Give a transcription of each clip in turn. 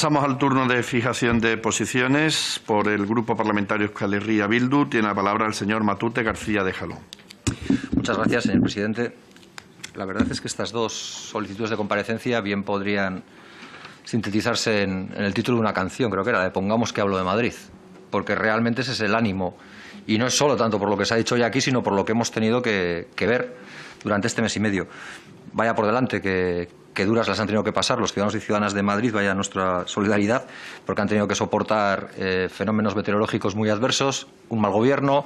Pasamos al turno de fijación de posiciones. Por el Grupo Parlamentario Euskal Herria Bildu tiene la palabra el señor Matute García de Jalón. Muchas gracias, señor presidente. La verdad es que estas dos solicitudes de comparecencia bien podrían sintetizarse en el título de una canción, creo que era de Pongamos que hablo de Madrid, porque realmente ese es el ánimo. Y no es solo tanto por lo que se ha dicho hoy aquí, sino por lo que hemos tenido que ver durante este mes y medio. Vaya por delante que duras las han tenido que pasar los ciudadanos y ciudadanas de Madrid, vaya nuestra solidaridad, porque han tenido que soportar fenómenos meteorológicos muy adversos, un mal gobierno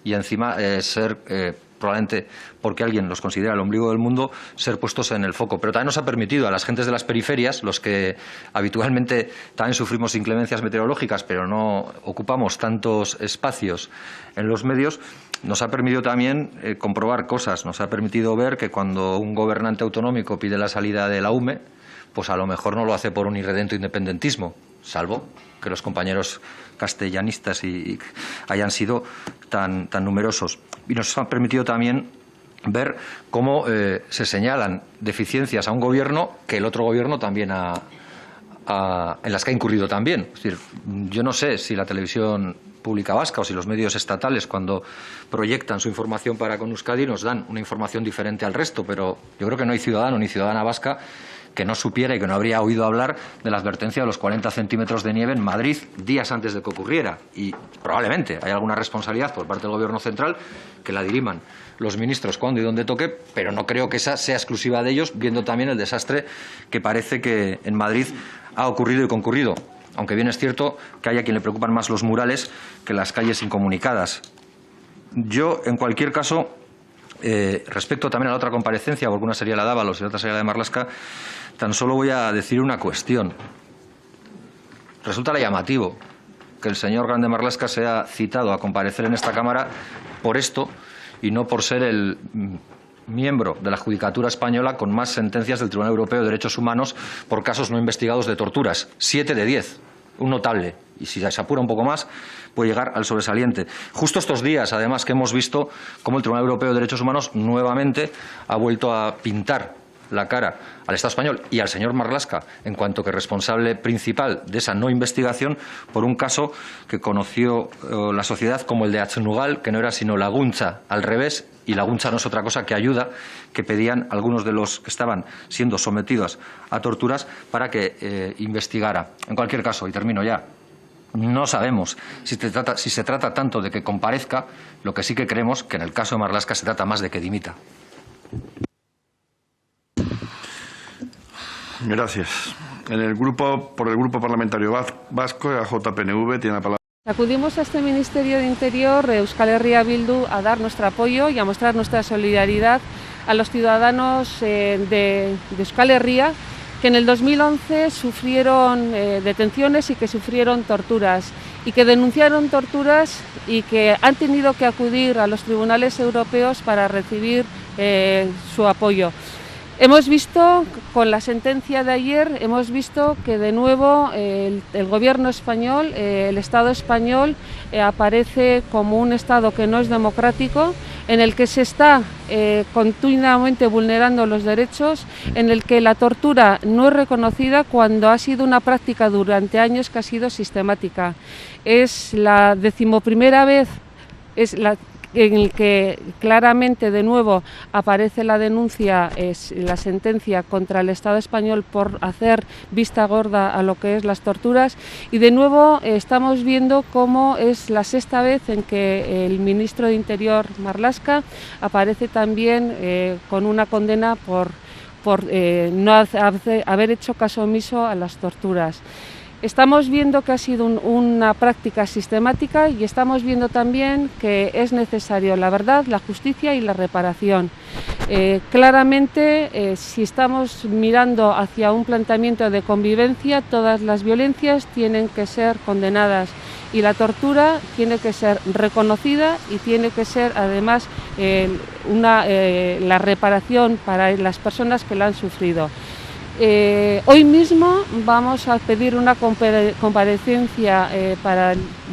y encima ser, probablemente porque alguien los considera el ombligo del mundo, ser puestos en el foco. Pero también nos ha permitido a las gentes de las periferias, los que habitualmente también sufrimos inclemencias meteorológicas, pero no ocupamos tantos espacios en los medios, nos ha permitido también comprobar cosas. Nos ha permitido ver que cuando un gobernante autonómico pide la salida de la UME, pues a lo mejor no lo hace por un irredento independentismo, salvo que los compañeros castellanistas hayan sido tan numerosos. Y nos ha permitido también ver cómo se señalan deficiencias a un gobierno que el otro gobierno también en las que ha incurrido también. Es decir, yo no sé si la televisión pública vasca o si los medios estatales, cuando proyectan su información para con Euskadi, nos dan una información diferente al resto, pero yo creo que no hay ciudadano ni ciudadana vasca que no supiera y que no habría oído hablar de la advertencia de los 40 centímetros de nieve en Madrid días antes de que ocurriera. Y probablemente hay alguna responsabilidad por parte del Gobierno central que la diriman los ministros cuando y donde toque, pero no creo que esa sea exclusiva de ellos, viendo también el desastre que parece que en Madrid ha ocurrido y concurrido. Aunque bien es cierto que hay a quien le preocupan más los murales que las calles incomunicadas. Yo, en cualquier caso, respecto también a la otra comparecencia, porque una sería la de Ábalos y la otra sería la de Marlaska, tan solo voy a decir una cuestión. Resulta llamativo que el señor Grande Marlaska sea citado a comparecer en esta Cámara por esto y no por ser el miembro de la Judicatura española con más sentencias del Tribunal Europeo de Derechos Humanos por casos no investigados de torturas. 7 de 10. Un notable. Y si se apura un poco más, puede llegar al sobresaliente. Justo estos días, además, que hemos visto cómo el Tribunal Europeo de Derechos Humanos nuevamente ha vuelto a pintar la cara al Estado español y al señor Marlaska en cuanto que responsable principal de esa no investigación por un caso que conoció la sociedad como el de Atzenugal, que no era sino Laguntza al revés, y Laguntza no es otra cosa que ayuda que pedían algunos de los que estaban siendo sometidos a torturas para que investigara. En cualquier caso, y termino ya, no sabemos si se trata tanto de que comparezca, lo que sí que creemos que en el caso de Marlaska se trata más de que dimita. Gracias. Por el Grupo Parlamentario Vasco, AJPNV, tiene la palabra. Acudimos a este Ministerio de Interior, Euskal Herria Bildu, a dar nuestro apoyo y a mostrar nuestra solidaridad a los ciudadanos de Euskal Herria que en el 2011 sufrieron detenciones y que sufrieron torturas y que denunciaron torturas y que han tenido que acudir a los tribunales europeos para recibir su apoyo. Hemos visto, con la sentencia de ayer, hemos visto que de nuevo el Gobierno español, el Estado español, aparece como un Estado que no es democrático, en el que se está continuamente vulnerando los derechos, en el que la tortura no es reconocida cuando ha sido una práctica durante años que ha sido sistemática. Es la 11ª vez, en el que claramente de nuevo aparece la denuncia, es la sentencia contra el Estado español por hacer vista gorda a lo que es las torturas, y de nuevo estamos viendo cómo es la 6ª vez en que el ministro de Interior, Marlaska, aparece también con una condena por no haber hecho caso omiso a las torturas. Estamos viendo que ha sido una práctica sistemática y estamos viendo también que es necesario la verdad, la justicia y la reparación. Claramente, si estamos mirando hacia un planteamiento de convivencia, todas las violencias tienen que ser condenadas y la tortura tiene que ser reconocida y tiene que ser además la reparación para las personas que la han sufrido. Hoy mismo vamos a pedir una comparecencia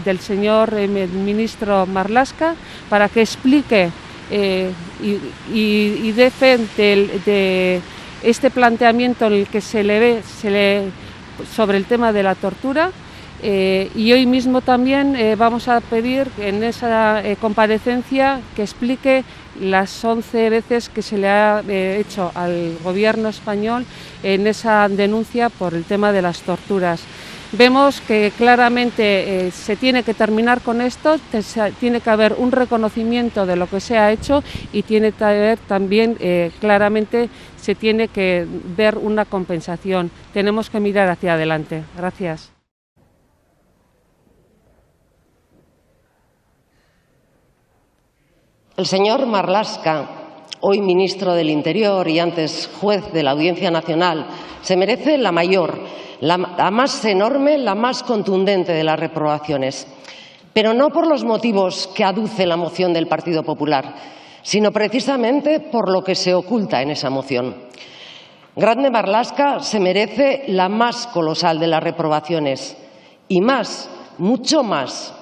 del señor ministro Marlaska para que explique y dé fe de este planteamiento en el que se le sobre el tema de la tortura. Y hoy mismo también vamos a pedir en esa comparecencia que explique las 11 veces que se le ha hecho al gobierno español en esa denuncia por el tema de las torturas. Vemos que claramente se tiene que terminar con esto, tiene que haber un reconocimiento de lo que se ha hecho y tiene que haber también claramente se tiene que ver una compensación. Tenemos que mirar hacia adelante. Gracias. El señor Marlaska, hoy ministro del Interior y antes juez de la Audiencia Nacional, se merece la mayor, la más enorme, la más contundente de las reprobaciones. Pero no por los motivos que aduce la moción del Partido Popular, sino precisamente por lo que se oculta en esa moción. Grande Marlaska se merece la más colosal de las reprobaciones y más, mucho más,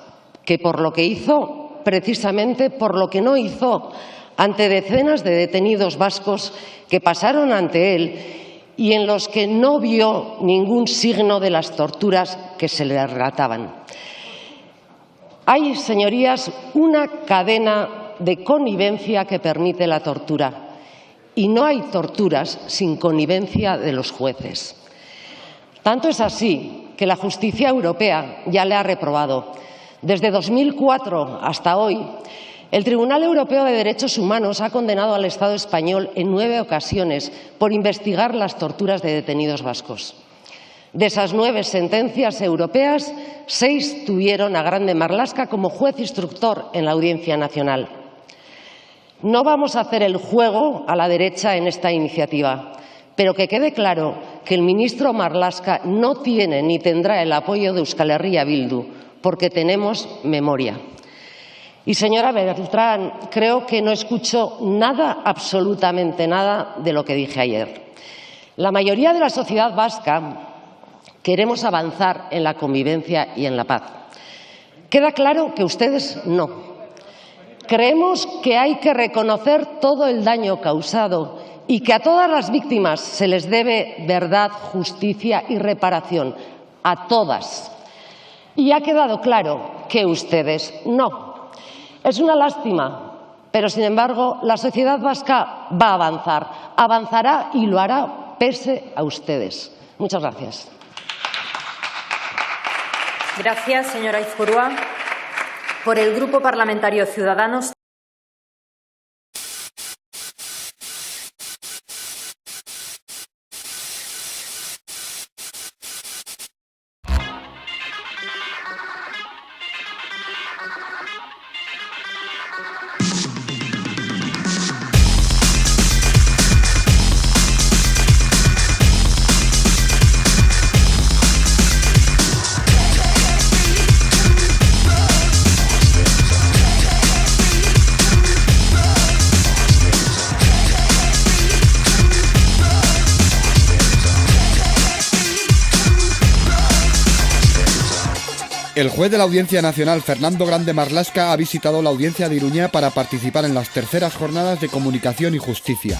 que por lo que hizo, precisamente por lo que no hizo ante decenas de detenidos vascos que pasaron ante él y en los que no vio ningún signo de las torturas que se le relataban. Hay, señorías, una cadena de connivencia que permite la tortura y no hay torturas sin connivencia de los jueces. Tanto es así que la justicia europea ya le ha reprobado. Desde 2004 hasta hoy, el Tribunal Europeo de Derechos Humanos ha condenado al Estado español en 9 ocasiones por investigar las torturas de detenidos vascos. De esas 9 sentencias europeas, 6 tuvieron a Grande Marlaska como juez instructor en la Audiencia Nacional. No vamos a hacer el juego a la derecha en esta iniciativa, pero que quede claro que el ministro Marlaska no tiene ni tendrá el apoyo de Euskal Herria Bildu, porque tenemos memoria. Y, señora Beltrán, creo que no escuchó nada, absolutamente nada, de lo que dije ayer. La mayoría de la sociedad vasca queremos avanzar en la convivencia y en la paz. Queda claro que ustedes no. Creemos que hay que reconocer todo el daño causado y que a todas las víctimas se les debe verdad, justicia y reparación. A todas. Y ha quedado claro que ustedes no. Es una lástima, pero sin embargo la sociedad vasca va a avanzar, avanzará y lo hará pese a ustedes. Muchas gracias. Gracias, señora Aizpurua. Por el Grupo Parlamentario Ciudadanos. El juez de la Audiencia Nacional, Fernando Grande Marlaska, ha visitado la audiencia de Iruña para participar en las terceras jornadas de comunicación y justicia.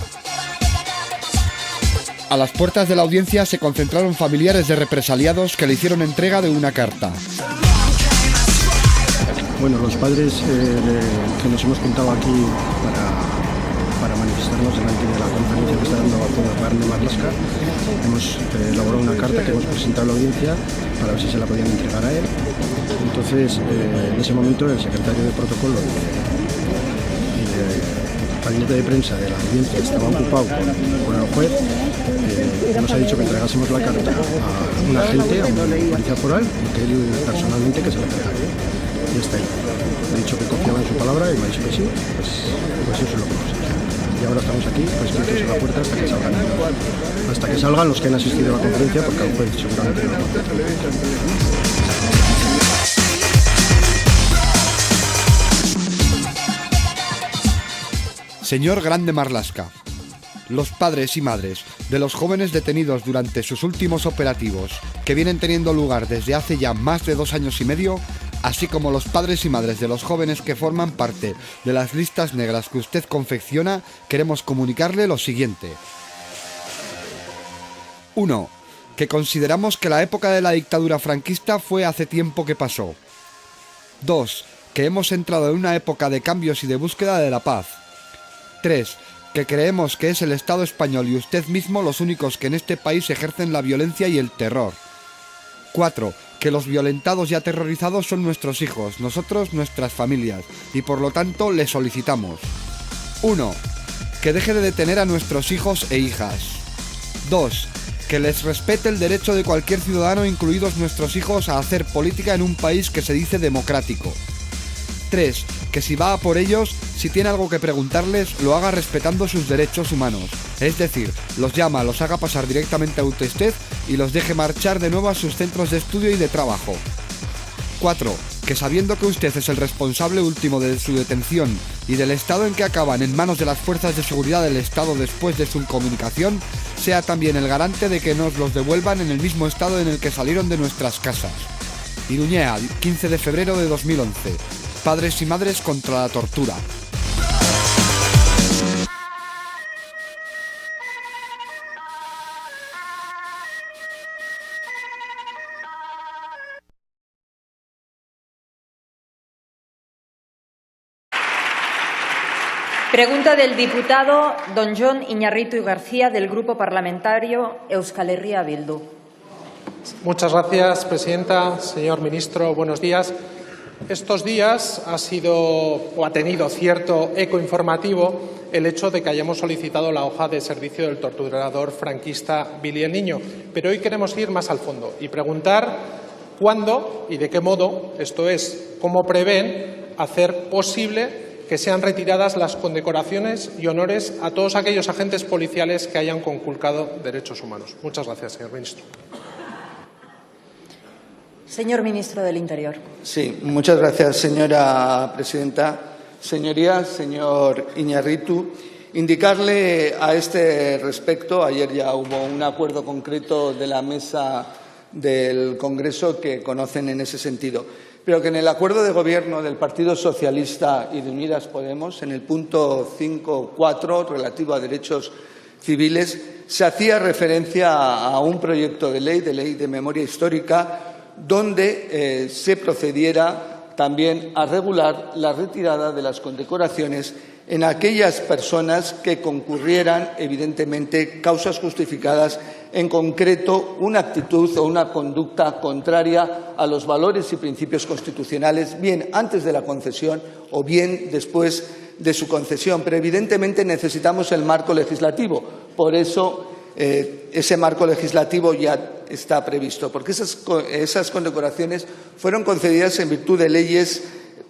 A las puertas de la audiencia se concentraron familiares de represaliados que le hicieron entrega de una carta. Bueno, los padres que nos hemos juntado aquí para manifestarnos delante de la conferencia que está dando a juez Grande Marlaska, hemos elaborado una carta que hemos presentado a la audiencia para ver si se la podían entregar a él. Entonces, en ese momento, el secretario de protocolo y del gabinete de prensa de la audiencia estaba ocupado con el juez. Nos ha dicho que entregásemos la carta a un agente, a una policía foral, y que él personalmente que se la entregaría. Y está ahí. Le he dicho que confiaba en su palabra y me ha dicho que sí, pues eso es lo que hemos hecho. Y ahora estamos aquí, pues quietos en la puerta hasta que salgan. Hasta que salgan los que han asistido a la conferencia, porque al juez seguramente no. Señor Grande Marlaska, los padres y madres de los jóvenes detenidos durante sus últimos operativos, que vienen teniendo lugar desde hace ya más de 2 años y medio, así como los padres y madres de los jóvenes que forman parte de las listas negras que usted confecciona, queremos comunicarle lo siguiente. 1. que consideramos que la época de la dictadura franquista fue hace tiempo que pasó. 2. Que hemos entrado en una época de cambios y de búsqueda de la paz. 3. Que creemos que es el Estado español y usted mismo los únicos que en este país ejercen la violencia y el terror. 4. Que los violentados y aterrorizados son nuestros hijos, nosotros nuestras familias, y por lo tanto le solicitamos: 1. Que deje de detener a nuestros hijos e hijas. 2. Que les respete el derecho de cualquier ciudadano, incluidos nuestros hijos, a hacer política en un país que se dice democrático. 3. Que si va a por ellos, si tiene algo que preguntarles, lo haga respetando sus derechos humanos. Es decir, los llama, los haga pasar directamente a usted y los deje marchar de nuevo a sus centros de estudio y de trabajo. 4. Que sabiendo que usted es el responsable último de su detención y del estado en que acaban en manos de las fuerzas de seguridad del Estado después de su incomunicación, sea también el garante de que nos los devuelvan en el mismo estado en el que salieron de nuestras casas. Iruñea, 15 de febrero de 2011. Padres y madres contra la tortura. Pregunta del diputado don Jon Iñarritu y García, del Grupo Parlamentario Euskal Herria Bildu. Muchas gracias, presidenta. Señor ministro, buenos días. Estos días ha tenido cierto eco informativo el hecho de que hayamos solicitado la hoja de servicio del torturador franquista Billy el Niño. Pero hoy queremos ir más al fondo y preguntar cuándo y de qué modo, esto es, cómo prevén hacer posible que sean retiradas las condecoraciones y honores a todos aquellos agentes policiales que hayan conculcado derechos humanos. Muchas gracias, señor ministro. Señor ministro del Interior. Sí, muchas gracias, señora presidenta. Señorías, señor Iñarritu, indicarle a este respecto, ayer ya hubo un acuerdo concreto de la mesa del Congreso que conocen en ese sentido, pero que en el acuerdo de gobierno del Partido Socialista y de Unidas Podemos, en el punto 5.4, relativo a derechos civiles, se hacía referencia a un proyecto de ley de memoria histórica, donde se procediera también a regular la retirada de las condecoraciones en aquellas personas que concurrieran, evidentemente, causas justificadas, en concreto una actitud o una conducta contraria a los valores y principios constitucionales, bien antes de la concesión o bien después de su concesión. Pero evidentemente necesitamos el marco legislativo. Por eso ese marco legislativo ya está previsto, porque esas condecoraciones fueron concedidas en virtud de leyes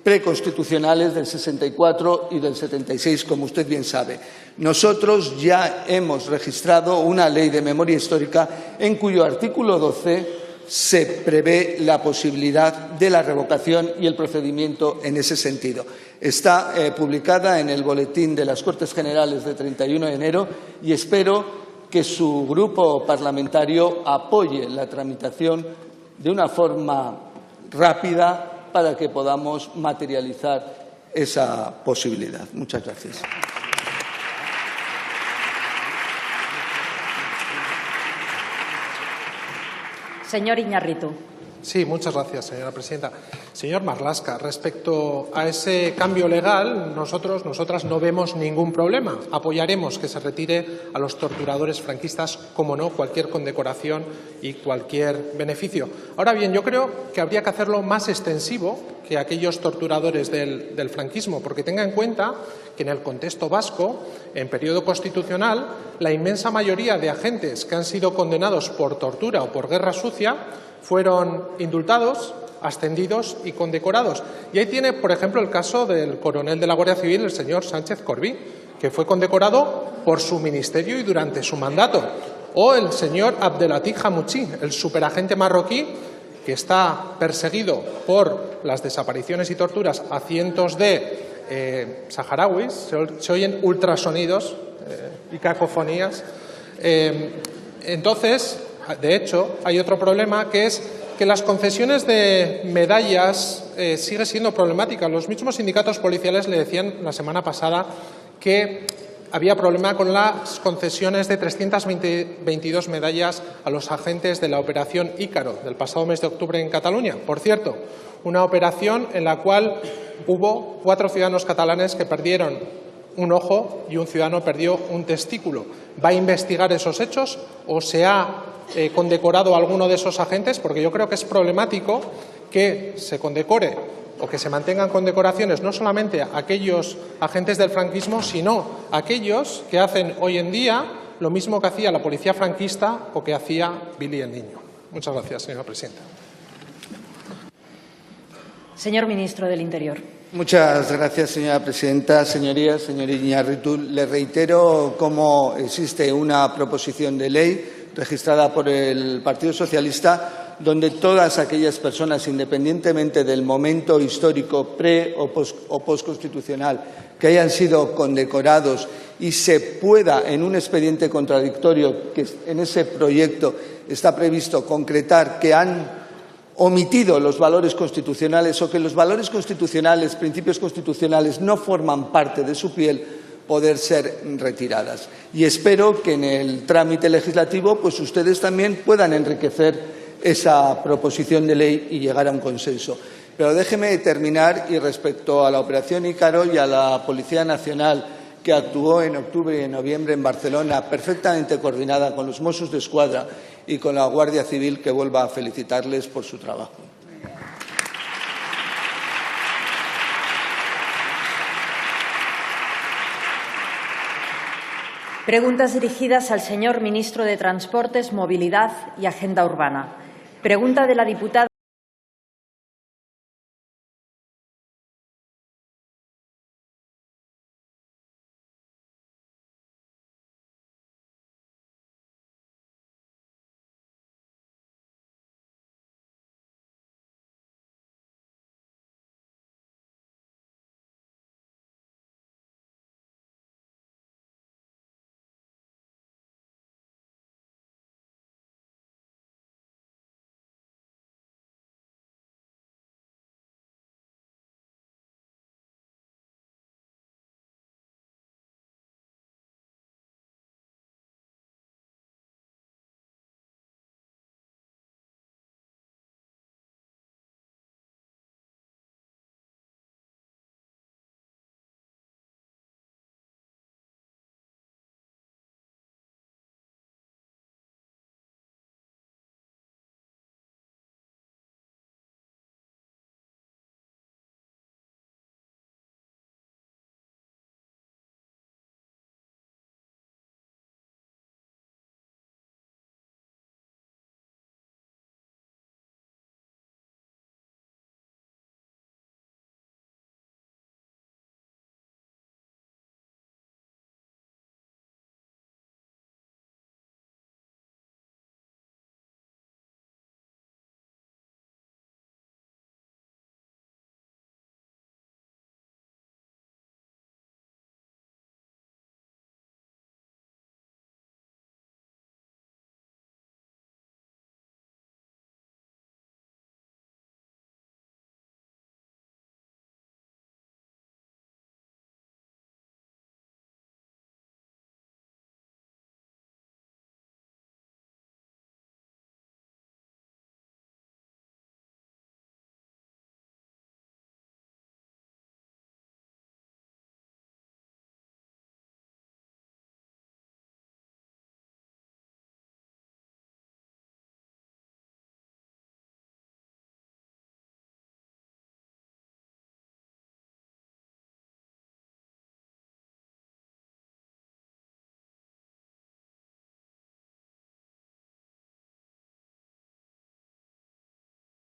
preconstitucionales del 64 y del 76, como usted bien sabe. Nosotros ya hemos registrado una ley de memoria histórica en cuyo artículo 12 se prevé la posibilidad de la revocación y el procedimiento en ese sentido. Está publicada en el Boletín de las Cortes Generales de 31 de enero y espero que su grupo parlamentario apoye la tramitación de una forma rápida para que podamos materializar esa posibilidad. Muchas gracias. Señor Iñarritu. Sí, muchas gracias, señora presidenta. Señor Marlaska, respecto a ese cambio legal, nosotras no vemos ningún problema. Apoyaremos que se retire a los torturadores franquistas, como no, cualquier condecoración y cualquier beneficio. Ahora bien, yo creo que habría que hacerlo más extensivo que aquellos torturadores del franquismo, porque tenga en cuenta que en el contexto vasco, en periodo constitucional, la inmensa mayoría de agentes que han sido condenados por tortura o por guerra sucia fueron indultados, ascendidos y condecorados. Y ahí tiene, por ejemplo, el caso del coronel de la Guardia Civil, el señor Sánchez Corbí, que fue condecorado por su ministerio y durante su mandato. O el señor Abdelatif Hamouchi, el superagente marroquí, que está perseguido por las desapariciones y torturas a cientos de saharauis. Se oyen ultrasonidos y cacofonías. Entonces, de hecho, hay otro problema, que es que las concesiones de medallas sigue siendo problemática. Los mismos sindicatos policiales le decían la semana pasada que había problema con las concesiones de 322 medallas a los agentes de la Operación Ícaro del pasado mes de octubre en Cataluña. Por cierto, una operación en la cual hubo 4 ciudadanos catalanes que perdieron un ojo y un ciudadano perdió un testículo. ¿Va a investigar esos hechos o se ha condecorado a alguno de esos agentes? Porque yo creo que es problemático que se condecore o que se mantengan condecoraciones no solamente a aquellos agentes del franquismo, sino a aquellos que hacen hoy en día lo mismo que hacía la policía franquista o que hacía Billy el Niño. Muchas gracias, señora presidenta. Señor ministro del Interior. Muchas gracias, señora presidenta. Señorías, señor Iñárritu, le reitero cómo existe una proposición de ley registrada por el Partido Socialista donde todas aquellas personas, independientemente del momento histórico pre- o postconstitucional, que hayan sido condecorados y se pueda, en un expediente contradictorio que en ese proyecto está previsto, concretar que han omitido los valores constitucionales o que los valores constitucionales, principios constitucionales, no forman parte de su piel, poder ser retiradas. Y espero que en el trámite legislativo pues ustedes también puedan enriquecer esa proposición de ley y llegar a un consenso. Pero déjeme terminar y respecto a la Operación Ícaro y a la Policía Nacional que actuó en octubre y en noviembre en Barcelona, perfectamente coordinada con los Mossos d'Esquadra y con la Guardia Civil, que vuelva a felicitarles por su trabajo. Preguntas dirigidas al señor ministro de Transportes, Movilidad y Agenda Urbana. Pregunta de la diputada